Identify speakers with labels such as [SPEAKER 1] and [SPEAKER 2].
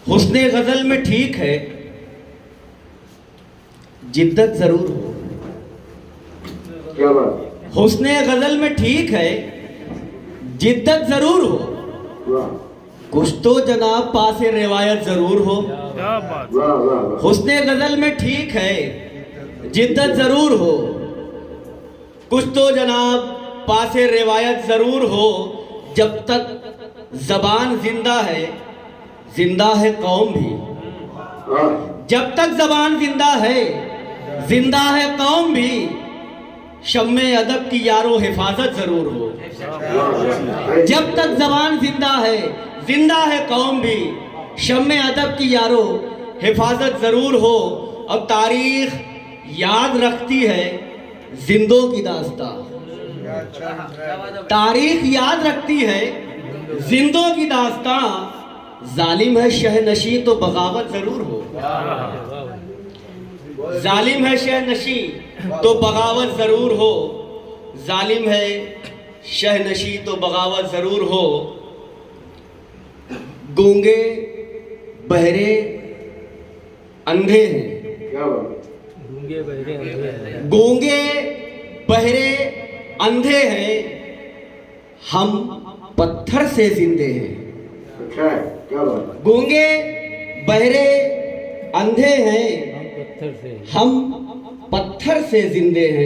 [SPEAKER 1] हुस्ने गजल में ठीक है, जिद्दत जरूर हो।
[SPEAKER 2] क्या बात,
[SPEAKER 1] हुस्ने गजल में ठीक है, जिद्दत जरूर हो।
[SPEAKER 2] वाह
[SPEAKER 1] कुछ तो जनाब पासे रिवायत जरूर हो।
[SPEAKER 3] क्या बात।
[SPEAKER 2] वाह वाह वाह,
[SPEAKER 1] हुस्ने गजल में ठीक है, जिद्दत जरूर हो। कुछ तो जनाब पासे रिवायत जरूर हो। जब तक जबान जिंदा है कौम भी।
[SPEAKER 2] वाह
[SPEAKER 1] जब तक जबान जिंदा है कौम भी। शम्मे अदब की यारो हिफाजत जरूर हो।
[SPEAKER 2] वाह,
[SPEAKER 1] जब तक जबान जिंदा है कौम भी। शम्मे अदब की यारो हिफाजत जरूर हो। और तारीख याद रखती है जिंदों की दास्तां। तारीख याद रखती है जिंदों की दास्तां। जालिम है शहनशी तो बगावत जरूर हो। जालिम है शहनशी तो बगावत जरूर हो। जालिम है शहनशी तो बगावत जरूर हो। गूंगे बहरे अंधे हैं।
[SPEAKER 2] क्या बात,
[SPEAKER 3] गूंगे बहरे अंधे हैं।
[SPEAKER 1] गूंगे बहरे अंधे हैं, हम पत्थर से जिंदे हैं।
[SPEAKER 2] अच्छा है, क्या बात,
[SPEAKER 1] गूंगे बहरे अंधे हैं,
[SPEAKER 3] हम पत्थर से
[SPEAKER 1] हम पत्थर से जिंदे हैं।